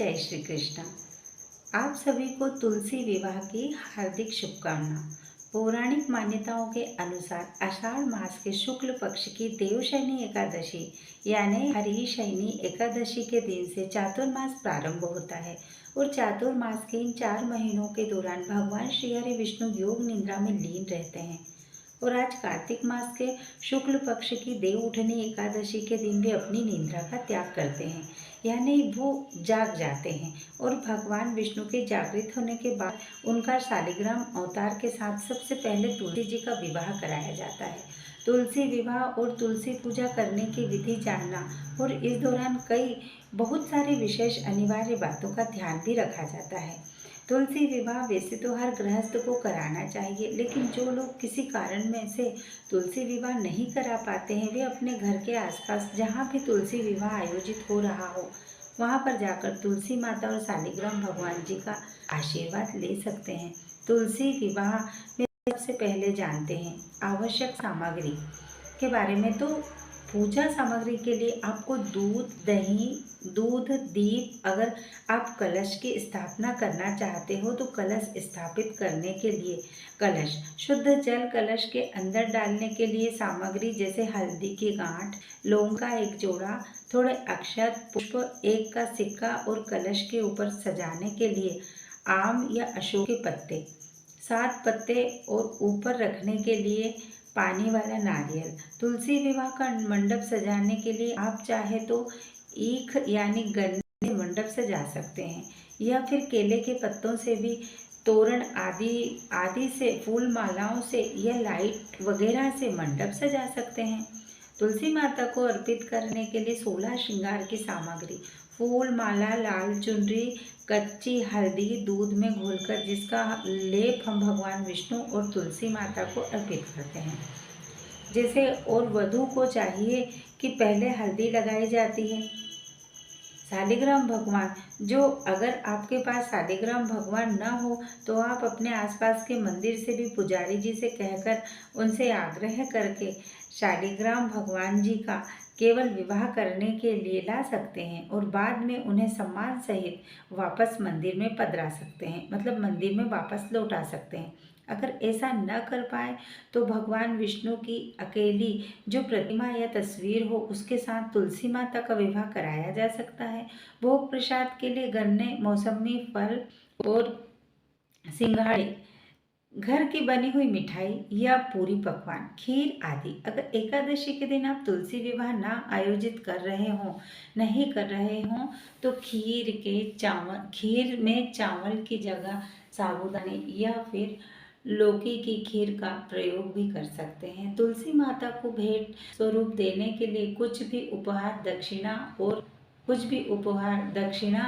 जय श्री कृष्ण। आप सभी को तुलसी विवाह की हार्दिक शुभकामना। पौराणिक मान्यताओं के अनुसार आषाढ़ मास के शुक्ल पक्ष की देवशयनी एकादशी यानी हरिशयनी एकादशी के दिन से चातुर्मास प्रारंभ होता है और चातुर्मास के इन 4 महीनों के दौरान भगवान श्री हरि विष्णु योग निद्रा में लीन रहते हैं। और आज कार्तिक मास के शुक्ल पक्ष की देव उठनी एकादशी के दिन भी अपनी निद्रा का त्याग करते हैं, यानी वो जाग जाते हैं। और भगवान विष्णु के जागृत होने के बाद उनका शालिग्राम अवतार के साथ सबसे पहले तुलसी जी का विवाह कराया जाता है। तुलसी विवाह और तुलसी पूजा करने की विधि जानना और इस दौरान बहुत सारी विशेष अनिवार्य बातों का ध्यान भी रखा जाता है। तुलसी विवाह वैसे तो हर गृहस्थ को कराना चाहिए, लेकिन जो लोग किसी कारण में से तुलसी विवाह नहीं करा पाते हैं, वे अपने घर के आसपास जहाँ भी तुलसी विवाह आयोजित हो रहा हो वहाँ पर जाकर तुलसी माता और शालिग्राम भगवान जी का आशीर्वाद ले सकते हैं। तुलसी विवाह में सबसे पहले जानते हैं आवश्यक सामग्री के बारे में। तो पूजा सामग्री के लिए आपको दूध, दही, दीप, अगर आप कलश की स्थापना करना चाहते हो तो कलश स्थापित करने के लिए कलश, शुद्ध जल कलश के अंदर डालने के लिए सामग्री जैसे हल्दी की गांठ, लौंग का 1 जोड़ा, थोड़े अक्षत, पुष्प, 1 का सिक्का और कलश के ऊपर सजाने के लिए आम या अशोक के पत्ते, 7 पत्ते और ऊपर रखने के लिए पानी वाला नारियल। तुलसी विवाह का मंडप सजाने के लिए आप चाहे तो ईख यानी गन्ने मंडप सजा सकते हैं, या फिर केले के पत्तों से भी तोरण आदि से, फूल मालाओं से या लाइट वगैरह से मंडप सजा सकते हैं। तुलसी माता को अर्पित करने के लिए 16 श्रृंगार की सामग्री, फूल माला, लाल चुनरी, कच्ची हल्दी दूध में घोलकर जिसका लेप हम भगवान विष्णु और तुलसी माता को अर्पित करते हैं। जैसे और वधू को चाहिए कि पहले हल्दी लगाई जाती है। शालिग्राम भगवान, जो अगर आपके पास शालिग्राम भगवान न हो तो आप अपने आसपास के मंदिर से भी पुजारी जी से कहकर उनसे आग्रह करके शालिग्राम भगवान जी का केवल विवाह करने के लिए ला सकते हैं और बाद में उन्हें सम्मान सहित वापस मंदिर में पधरा सकते हैं, मतलब मंदिर में वापस लौटा सकते हैं। अगर ऐसा न कर पाए तो भगवान विष्णु की अकेली जो प्रतिमा या तस्वीर हो उसके साथ तुलसी माता का विवाह कराया जा सकता है। भोग प्रसाद के लिए गन्ने, मौसमी फल और सिंघाड़े, घर की बनी हुई मिठाई या पूरी पकवान, खीर आदि। अगर एकादशी के दिन आप तुलसी विवाह ना आयोजित नहीं कर रहे हों तो खीर में चावल की जगह साबूदाने या फिर लौकी की खीर का प्रयोग भी कर सकते हैं। तुलसी माता को भेंट स्वरूप देने के लिए कुछ भी उपहार दक्षिणा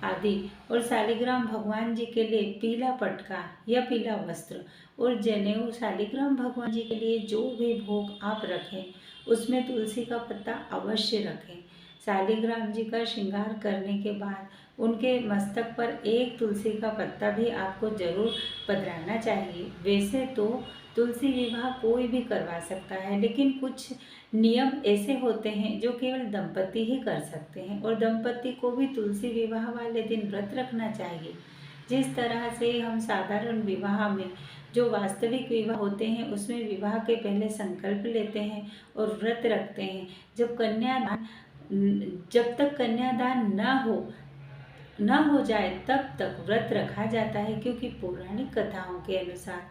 आदि, और शालिग्राम भगवान जी के लिए पीला पटका या पीला वस्त्र और जनेऊ। शालिग्राम भगवान जी के लिए जो भी भोग आप रखें उसमें तुलसी का पत्ता अवश्य रखें। शालिग्राम जी का श्रृंगार करने के बाद उनके मस्तक पर 1 तुलसी का पत्ता भी आपको जरूर पधराना चाहिए। वैसे तो तुलसी विवाह कोई भी करवा सकता है, लेकिन कुछ नियम ऐसे होते हैं जो केवल दंपति ही कर सकते हैं और दंपति को भी तुलसी विवाह वाले दिन व्रत रखना चाहिए। जिस तरह से हम साधारण विवाह में जो वास्तविक विवाह होते हैं उसमें विवाह के पहले संकल्प लेते हैं और व्रत रखते हैं। जब तक कन्यादान न हो जाए तब तक व्रत रखा जाता है, क्योंकि पौराणिक कथाओं के अनुसार,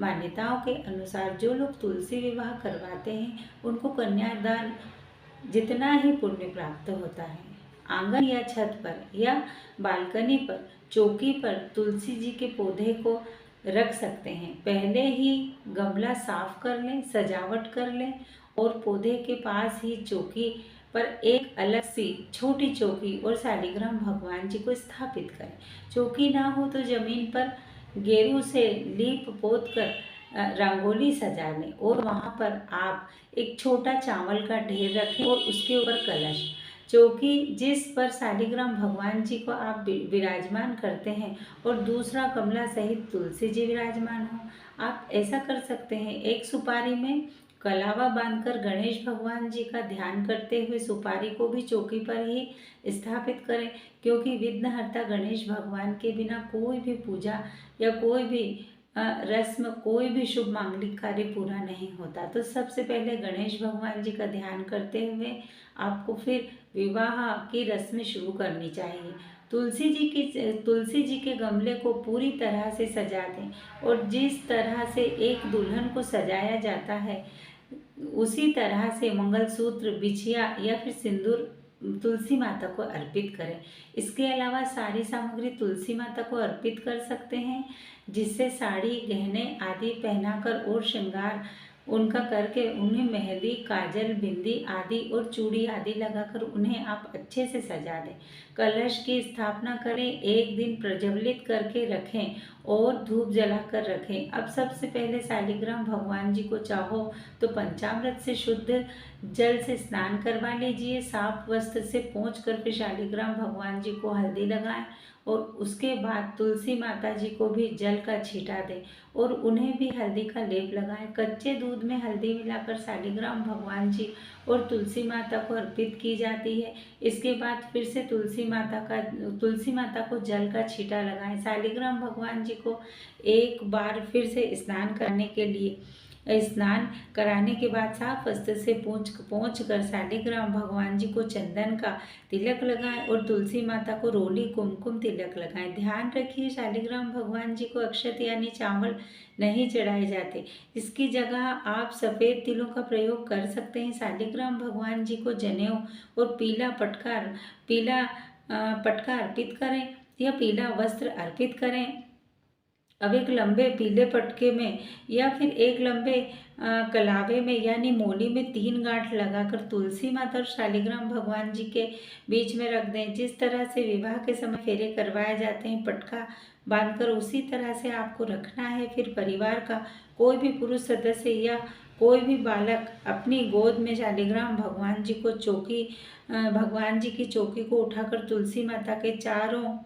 मान्यताओं के अनुसार जो लोग तुलसी विवाह करवाते हैं उनको कन्यादान जितना ही पुण्य प्राप्त होता है। आंगन या छत पर या बालकनी पर, चौकी पर तुलसी जी के पौधे को रख सकते हैं। पहले ही गमला साफ कर लें, सजावट कर लें और पौधे के पास ही चौकी पर एक अलग सी छोटी चौकी और शालिग्राम भगवान जी को स्थापित करें। चौकी ना हो तो जमीन पर गेरू से लीप पोत कर रंगोली सजा लें और वहाँ पर आप एक छोटा चावल का ढेर रखें और उसके ऊपर कलश। चौकी जिस पर शालिग्राम भगवान जी को आप विराजमान करते हैं और दूसरा कमला सहित तुलसी जी विराजमान हो। आप ऐसा कर सकते हैं, एक सुपारी में कलावा बांधकर गणेश भगवान जी का ध्यान करते हुए सुपारी को भी चौकी पर ही स्थापित करें, क्योंकि विघ्नहर्ता गणेश भगवान के बिना कोई भी पूजा या कोई भी रस्म, कोई भी शुभ मांगलिक कार्य पूरा नहीं होता। तो सबसे पहले गणेश भगवान जी का ध्यान करते हुए आपको फिर विवाह की रस्में शुरू करनी चाहिए। तुलसी जी के गमले को पूरी तरह से सजा दें, और जिस तरह से एक दुल्हन को सजाया जाता है उसी तरह से मंगलसूत्र, बिछिया या फिर सिंदूर तुलसी माता को अर्पित करें। इसके अलावा सारी सामग्री तुलसी माता को अर्पित कर सकते हैं, जिससे साड़ी, गहने आदि पहनाकर और श्रृंगार उनका करके उन्हें मेहंदी, काजल, बिंदी आदि और चूड़ी आदि लगाकर उन्हें आप अच्छे से सजा दें। कलश की स्थापना करें, एक दिन प्रज्वलित करके रखें और धूप जलाकर रखें। अब सबसे पहले शालिग्राम भगवान जी को चाहो तो पंचामृत से शुद्ध जल से स्नान करवा लीजिए। साफ वस्त्र से पोंछकर फिर शालिग्राम भगवान जी को हल्दी लगाएं, और उसके बाद तुलसी माता जी को भी जल का छींटा दें और उन्हें भी हल्दी का लेप लगाएं। कच्चे दूध में हल्दी मिलाकर शालिग्राम भगवान जी और तुलसी माता को अर्पित की जाती है। इसके बाद फिर से तुलसी माता को जल का छींटा लगाएं। शालिग्राम भगवान जी को एक बार फिर से स्नान कराने के बाद साफ वस्त्र से पोंछ कर शालिग्राम भगवान जी को चंदन का तिलक लगाएं और तुलसी माता को रोली कुमकुम तिलक लगाएं। ध्यान रखिए, शालिग्राम भगवान जी को अक्षत यानी चावल नहीं चढ़ाए जाते। इसकी जगह आप सफ़ेद तिलों का प्रयोग कर सकते हैं। शालिग्राम भगवान जी को जनेऊ और पीला पटका अर्पित करें या पीला वस्त्र अर्पित करें। अब एक लंबे पीले पटके में या फिर एक लंबे कलावे में यानी मोली में 3 गांठ लगाकर तुलसी माता और शालिग्राम भगवान जी के बीच में रख दें। जिस तरह से विवाह के समय फेरे करवाए जाते हैं पटका बांधकर, उसी तरह से आपको रखना है। फिर परिवार का कोई भी पुरुष सदस्य या कोई भी बालक अपनी गोद में शालिग्राम भगवान जी की चौकी को उठाकर तुलसी माता के चारों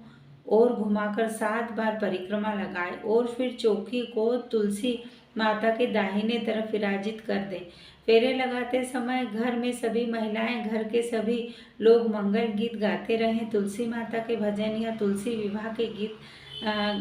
और घुमाकर 7 बार परिक्रमा लगाए और फिर चौकी को तुलसी माता के दाहिने तरफ विराजित कर दें। फेरे लगाते समय घर में सभी महिलाएं, घर के सभी लोग मंगल गीत गाते रहें, तुलसी माता के भजन या तुलसी विवाह के गीत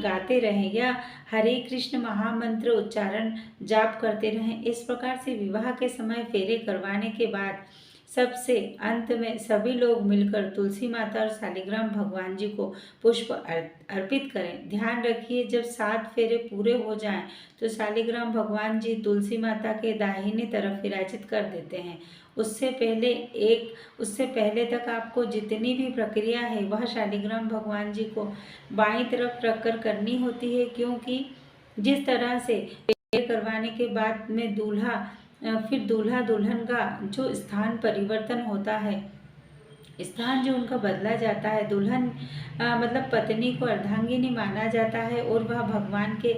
गाते रहें या हरे कृष्ण महामंत्र उच्चारण जाप करते रहें। इस प्रकार से विवाह के समय फेरे करवाने के बाद सबसे अंत में सभी लोग मिलकर तुलसी माता और शालिग्राम भगवान जी को पुष्प अर्पित करें। ध्यान रखिए, जब 7 फेरे पूरे हो जाएं तो शालिग्राम भगवान जी तुलसी माता के दाहिने तरफ विराजित कर देते हैं। उससे पहले तक आपको जितनी भी प्रक्रिया है वह शालिग्राम भगवान जी को बाईं तरफ रखकर करनी होती है, क्योंकि जिस तरह से फेरे करवाने के बाद में फिर दूल्हा दुल्हन का जो स्थान परिवर्तन होता है, स्थान जो उनका बदला जाता है, दुल्हन मतलब पत्नी को अर्धांगिनी माना जाता है और वह भगवान के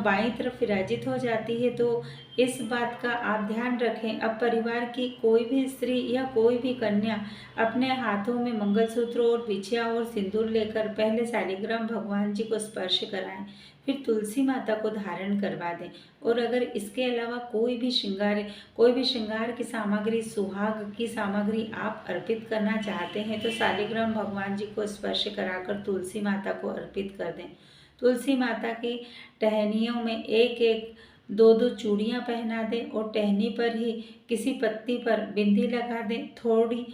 बाईं तरफ विराजित हो जाती है। तो इस बात का आप ध्यान रखें। अब परिवार की कोई भी स्त्री या कोई भी कन्या अपने हाथों में मंगलसूत्र और बिछिया और सिंदूर लेकर पहले शालिग्राम भगवान जी को स्पर्श कराएं, फिर तुलसी माता को धारण करवा दें। और अगर इसके अलावा कोई भी श्रृंगार की सामग्री, सुहाग की सामग्री आप अर्पित करना चाहते हैं तो शालिग्राम भगवान जी को स्पर्श कराकर तुलसी माता को अर्पित कर दें। तुलसी माता की टहनियों में 1-1, 2-2 चूड़ियाँ पहना दें और टहनी पर ही किसी पत्ती पर बिंदी लगा दें, थोड़ी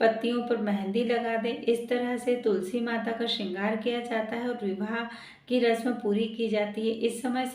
पत्तियों पर मेहंदी लगा दें। इस तरह से तुलसी माता का श्रृंगार किया जाता है और विवाह की रस्म पूरी की जाती है। इस समय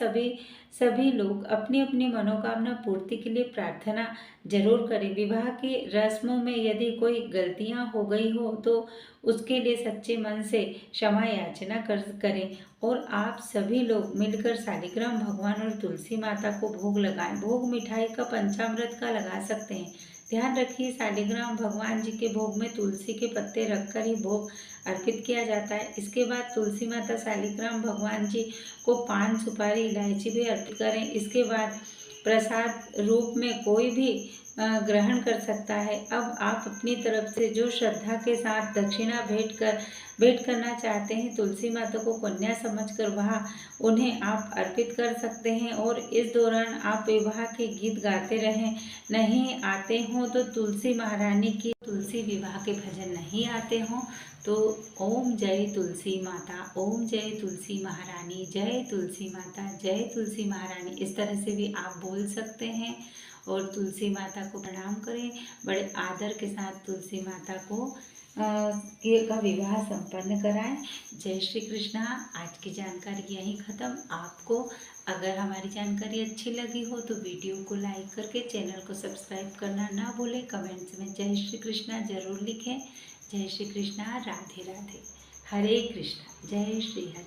सभी लोग अपनी अपनी मनोकामना पूर्ति के लिए प्रार्थना जरूर करें। विवाह की रस्मों में यदि कोई गलतियां हो गई हो तो उसके लिए सच्चे मन से क्षमा याचना करें और आप सभी लोग मिलकर शालिग्राम भगवान और तुलसी माता को भोग लगाएं। भोग मिठाई का पंचामृत का लगा सकते हैं। ध्यान रखिए, शालिग्राम भगवान जी के भोग में तुलसी के पत्ते रखकर ही भोग अर्पित किया जाता है। इसके बाद तुलसी माता शालिग्राम भगवान जी को पान, सुपारी, इलायची भी अर्पित करें। इसके बाद प्रसाद रूप में कोई भी ग्रहण कर सकता है। अब आप अपनी तरफ से जो श्रद्धा के साथ दक्षिणा भेंट करना चाहते हैं तुलसी माता को कन्या समझकर वह उन्हें आप अर्पित कर सकते हैं। और इस दौरान आप विवाह के गीत गाते रहें। नहीं आते हों तो तुलसी महारानी की तुलसी विवाह के भजन नहीं आते हों तो ओम जय तुलसी माता, ओम जय तुलसी महारानी, जय तुलसी माता, जय तुलसी महारानी, इस तरह से भी आप बोल सकते हैं और तुलसी माता को प्रणाम करें। बड़े आदर के साथ तुलसी माता को का विवाह संपन्न कराएं। जय श्री कृष्णा। आज की जानकारी यहीं ख़त्म। आपको अगर हमारी जानकारी अच्छी लगी हो तो वीडियो को लाइक करके चैनल को सब्सक्राइब करना ना भूलें। कमेंट्स में जय श्री कृष्णा ज़रूर लिखें। जय श्री कृष्णा। राधे राधे। हरे कृष्णा। जय श्री हरे।